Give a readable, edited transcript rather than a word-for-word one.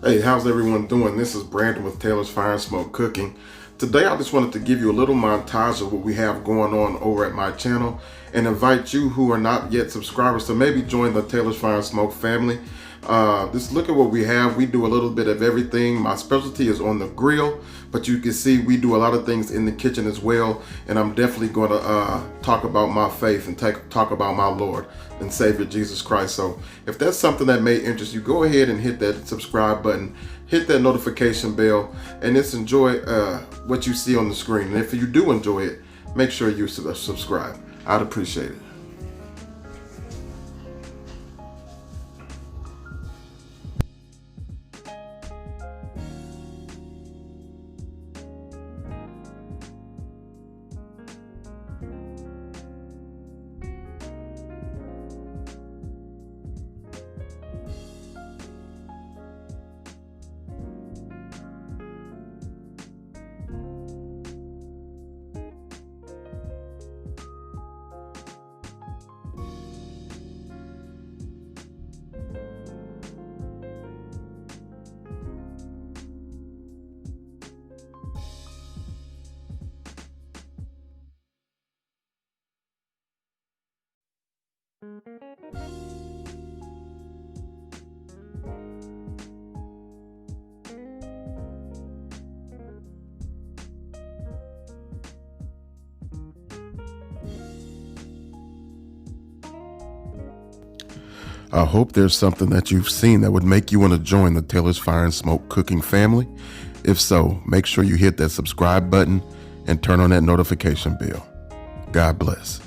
Hey, how's everyone doing? This is Brandon with Taylorsfiresmoke Cooking. Today I just wanted to give you a little montage of what we have going on over at my channel and invite you who are not yet subscribers to maybe join the Taylorsfiresmoke family. Just look at what we have. We do a little bit of everything. My specialty is on the grill, but you can see we do a lot of things in the kitchen as well, and I'm definitely going to talk about my faith and talk about my Lord and Savior Jesus Christ. So if that's something that may interest you, go ahead and hit that subscribe button, hit that notification bell, and just enjoy what you see on the screen. And if you do enjoy it, make sure you subscribe. I'd appreciate it. I hope there's something that you've seen that would make you want to join the Taylorsfiresmoke Cooking family. If so, make sure you hit that subscribe button and turn on that notification bell. God bless.